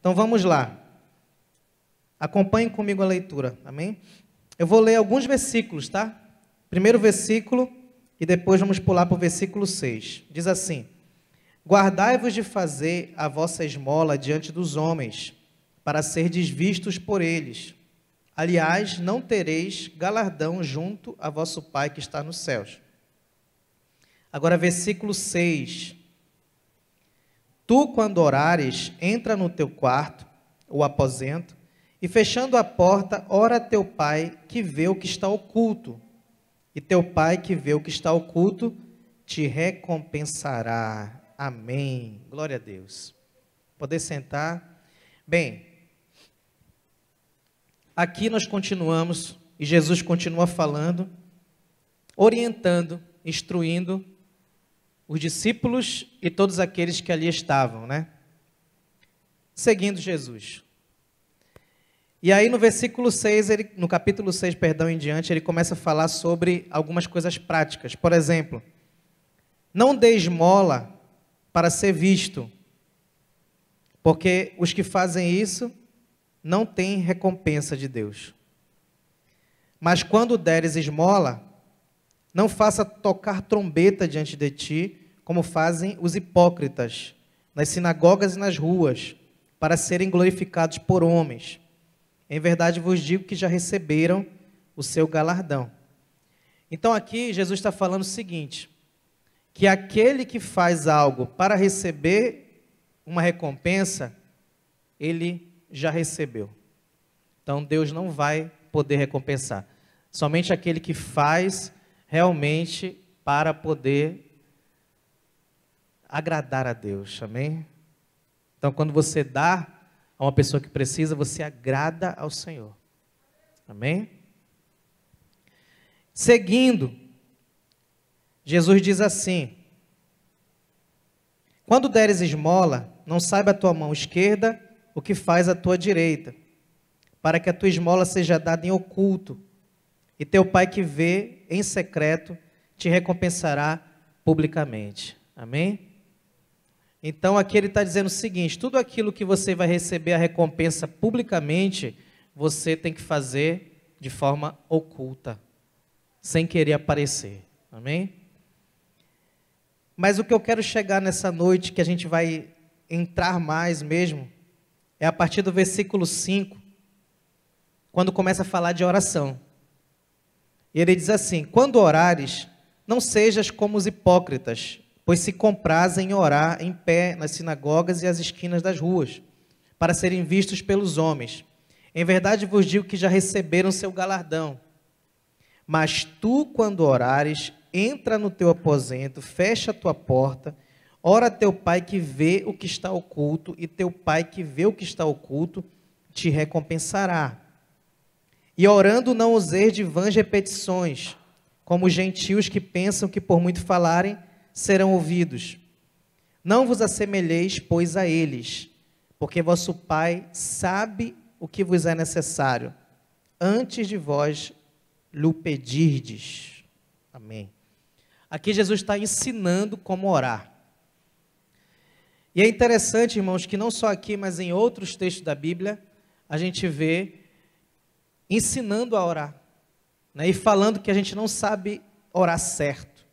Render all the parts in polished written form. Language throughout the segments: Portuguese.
Então vamos lá. Acompanhem comigo a leitura, amém? Eu vou ler alguns versículos, tá? Primeiro versículo e depois vamos pular para o versículo 6. Diz assim: guardai-vos de fazer a vossa esmola diante dos homens, para serdes vistos por eles. Aliás, não tereis galardão junto a vosso Pai que está nos céus. Agora, versículo 6. Tu, quando orares, entra no teu quarto, ou aposento, e fechando a porta, ora a teu Pai que vê o que está oculto. E teu Pai que vê o que está oculto, te recompensará. Amém. Glória a Deus. Poder sentar. Bem, aqui nós continuamos, e Jesus continua falando, orientando, instruindo os discípulos e todos aqueles que ali estavam, né? Seguindo Jesus. E aí no versículo 6, no capítulo 6, perdão, em diante, ele começa a falar sobre algumas coisas práticas. Por exemplo, não dê esmola para ser visto, porque os que fazem isso não têm recompensa de Deus. Mas quando deres esmola, não faça tocar trombeta diante de ti, como fazem os hipócritas, nas sinagogas e nas ruas, para serem glorificados por homens. Em verdade vos digo que já receberam o seu galardão. Então aqui Jesus está falando o seguinte, que aquele que faz algo para receber uma recompensa, ele já recebeu. Então Deus não vai poder recompensar. Somente aquele que faz realmente para poder agradar a Deus, amém? Então quando você dá a uma pessoa que precisa, você agrada ao Senhor. Amém? Seguindo, Jesus diz assim: quando deres esmola, não saiba a tua mão esquerda o que faz a tua direita, para que a tua esmola seja dada em oculto, e teu Pai que vê em secreto te recompensará publicamente. Amém? Então aqui ele está dizendo o seguinte: tudo aquilo que você vai receber a recompensa publicamente, você tem que fazer de forma oculta, sem querer aparecer. Amém? Mas o que eu quero chegar nessa noite, que a gente vai entrar mais mesmo, é a partir do versículo 5, quando começa a falar de oração. E ele diz assim: quando orares, não sejas como os hipócritas, pois se comprazem em orar em pé nas sinagogas e às esquinas das ruas, para serem vistos pelos homens. Em verdade vos digo que já receberam seu galardão. Mas tu, quando orares, entra no teu aposento, fecha a tua porta, ora a teu Pai que vê o que está oculto, e teu Pai que vê o que está oculto te recompensará. E orando não useis de vãs repetições, como os gentios que pensam que por muito falarem serão ouvidos. Não vos assemelheis, pois, a eles, porque vosso Pai sabe o que vos é necessário, antes de vós lhe pedirdes. Amém. Aqui Jesus está ensinando como orar. E é interessante, irmãos, que não só aqui, mas em outros textos da Bíblia, a gente vê ensinando a orar, né? E falando que a gente não sabe orar certo.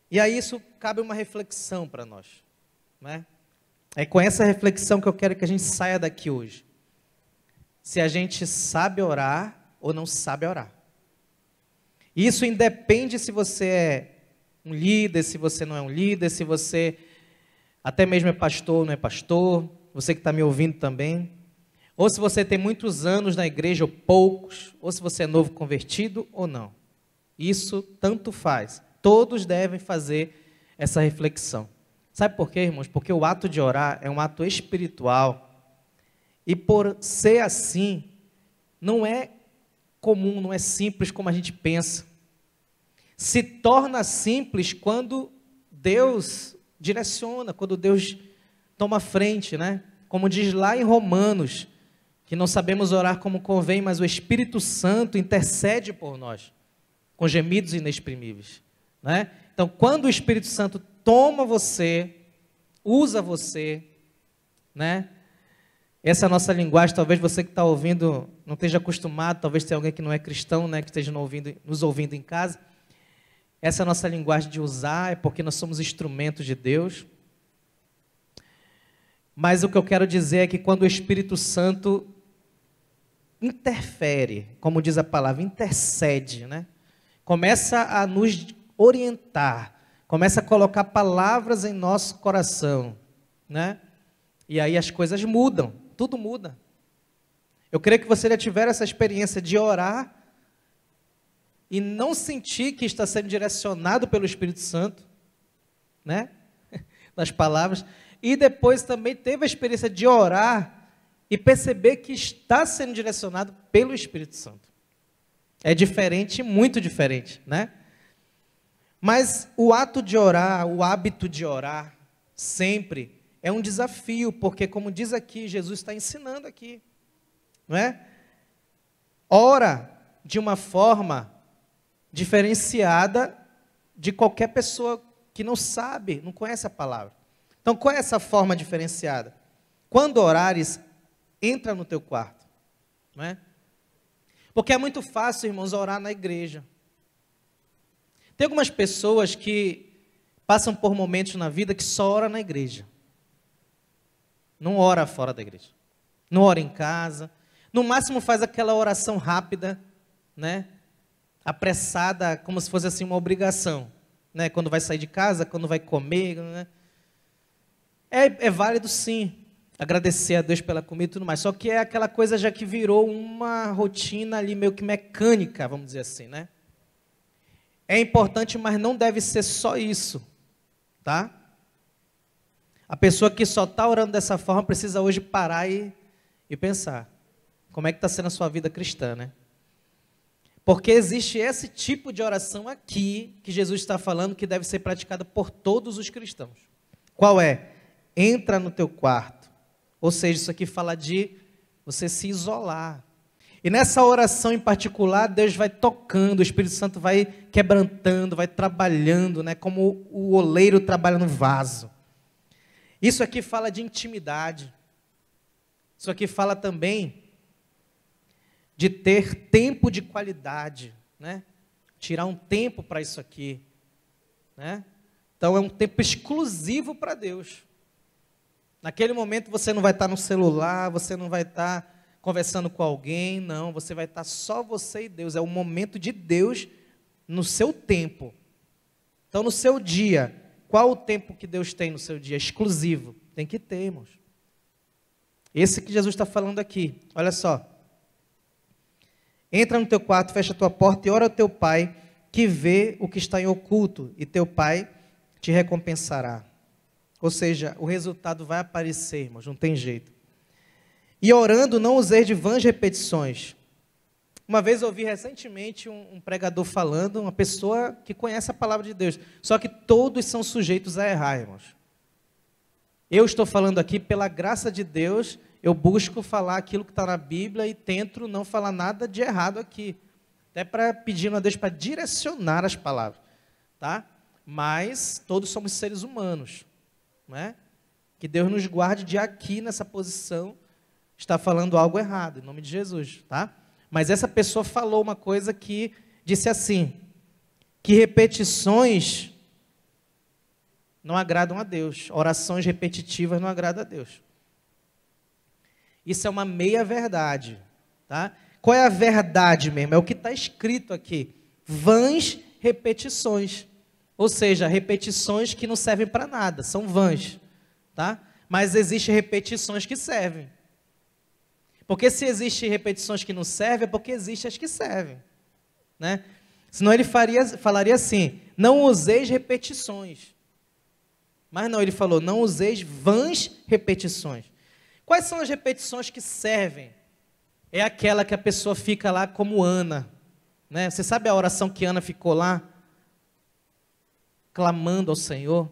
E aí isso cabe uma reflexão para nós, né? É com essa reflexão que eu quero que a gente saia daqui hoje. Se a gente sabe orar ou não sabe orar. Isso independe se você é um líder, se você não é um líder, se você até mesmo é pastor ou não é pastor, você que está me ouvindo também, ou se você tem muitos anos na igreja ou poucos, ou se você é novo convertido ou não. Isso tanto faz. Todos devem fazer essa reflexão. Sabe por quê, irmãos? Porque o ato de orar é um ato espiritual. E por ser assim, não é comum, não é simples como a gente pensa. Se torna simples quando Deus direciona, quando Deus toma frente, né? Como diz lá em Romanos, que não sabemos orar como convém, mas o Espírito Santo intercede por nós, com gemidos inexprimíveis. Né? Então, quando o Espírito Santo toma você, usa você, né? Essa é a nossa linguagem. Talvez você que está ouvindo não esteja acostumado, talvez tenha alguém que não é cristão, né, que esteja nos ouvindo em casa. Essa é a nossa linguagem de usar, é porque nós somos instrumentos de Deus. Mas o que eu quero dizer é que quando o Espírito Santo interfere, como diz a palavra, intercede, né? Começa a nos orientar, começa a colocar palavras em nosso coração, né? E aí as coisas mudam, tudo muda. Eu creio que você já tiver essa experiência de orar e não sentir que está sendo direcionado pelo Espírito Santo, né? Nas palavras. E depois também teve a experiência de orar e perceber que está sendo direcionado pelo Espírito Santo. É diferente, muito diferente, né? Mas o ato de orar, o hábito de orar, sempre é um desafio, porque como diz aqui, Jesus está ensinando aqui, não é? Ora de uma forma diferenciada de qualquer pessoa que não sabe, não conhece a palavra. Então, qual é essa forma diferenciada? Quando orares, entra no teu quarto, não é? Porque é muito fácil, irmãos, orar na igreja. Tem algumas pessoas que passam por momentos na vida que só oram na igreja. Não ora fora da igreja. Não ora em casa. No máximo faz aquela oração rápida, né? Apressada, como se fosse assim uma obrigação, né? Quando vai sair de casa, quando vai comer, né? É válido sim, agradecer a Deus pela comida e tudo mais. Só que é aquela coisa já que virou uma rotina ali meio que mecânica, vamos dizer assim, né? É importante, mas não deve ser só isso, tá? A pessoa que só está orando dessa forma precisa hoje parar e pensar. Como é que está sendo a sua vida cristã, né? Porque existe esse tipo de oração aqui, que Jesus está falando, que deve ser praticada por todos os cristãos. Qual é? Entra no teu quarto. Ou seja, isso aqui fala de você se isolar. E nessa oração em particular, Deus vai tocando, o Espírito Santo vai quebrantando, vai trabalhando, né? Como o oleiro trabalha no vaso. Isso aqui fala de intimidade. Isso aqui fala também de ter tempo de qualidade, né? Tirar um tempo para isso aqui, né? Então é um tempo exclusivo para Deus. Naquele momento você não vai estar no celular, você não vai estar conversando com alguém, não, você vai estar só você e Deus. É o momento de Deus no seu tempo. Então no seu dia, qual o tempo que Deus tem no seu dia? Exclusivo. Tem que ter, irmãos. Esse que Jesus está falando aqui. Olha só. Entra no teu quarto, fecha a tua porta e ora ao teu pai, que vê o que está em oculto, e teu pai te recompensará. Ou seja, o resultado vai aparecer, irmãos, não tem jeito. E orando, não useis de vãs repetições. Uma vez eu ouvi recentemente um pregador falando, uma pessoa que conhece a palavra de Deus, só que todos são sujeitos a errar, irmãos. Eu estou falando aqui, pela graça de Deus, eu busco falar aquilo que está na Bíblia e tento não falar nada de errado aqui. Até para pedindo a Deus para direcionar as palavras, tá? Mas todos somos seres humanos, não é? Que Deus nos guarde de aqui nessa posição estar falando algo errado, em nome de Jesus, tá? Mas essa pessoa falou uma coisa que disse assim, que repetições não agradam a Deus, orações repetitivas não agradam a Deus. Isso é uma meia-verdade, tá? Qual é a verdade mesmo? É o que está escrito aqui. Vãs repetições. Ou seja, repetições que não servem para nada, são vãs, tá? Mas existem repetições que servem. Porque se existem repetições que não servem, é porque existem as que servem, né? Senão ele falaria assim, não useis repetições. Mas não, ele falou, não useis vãs repetições. Quais são as repetições que servem? É aquela que a pessoa fica lá como Ana, né? Você sabe a oração que Ana ficou lá? Clamando ao Senhor.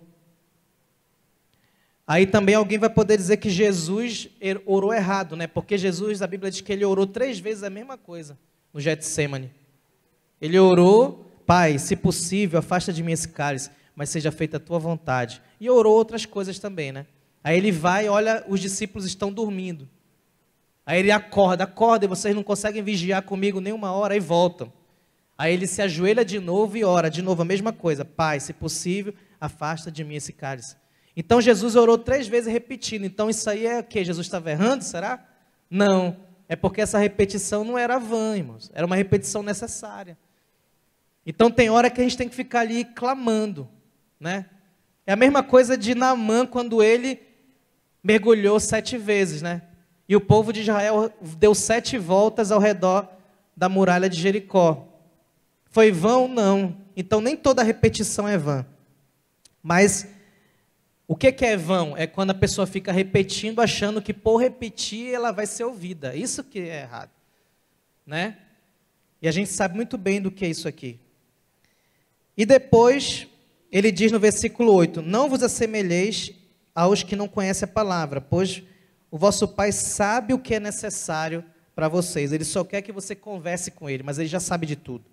Aí também alguém vai poder dizer que Jesus orou errado, né? Porque Jesus, a Bíblia diz que ele orou 3 vezes a mesma coisa no Getsêmani. Ele orou, Pai, se possível, afasta de mim esse cálice, mas seja feita a tua vontade. E orou outras coisas também, né? Aí ele vai, olha, os discípulos estão dormindo. Aí ele acorda, e vocês não conseguem vigiar comigo nem uma hora, aí voltam. Aí ele se ajoelha de novo e ora, de novo a mesma coisa. Pai, se possível, afasta de mim esse cálice. Então Jesus orou 3 vezes repetindo. Então isso aí é o quê? Jesus estava errando, será? Não, é porque essa repetição não era vã, irmãos. Era uma repetição necessária. Então tem hora que a gente tem que ficar ali clamando, né? É a mesma coisa de Naamã quando ele mergulhou 7 vezes, né? E o povo de Israel deu 7 voltas ao redor da muralha de Jericó. Foi vão? Não. Então nem toda repetição é vã. Mas o que é vão? É quando a pessoa fica repetindo, achando que por repetir ela vai ser ouvida. Isso que é errado, né? E a gente sabe muito bem do que é isso aqui. E depois ele diz no versículo 8: não vos assemelheis aos que não conhecem a palavra, pois o vosso Pai sabe o que é necessário para vocês. Ele só quer que você converse com Ele, mas Ele já sabe de tudo.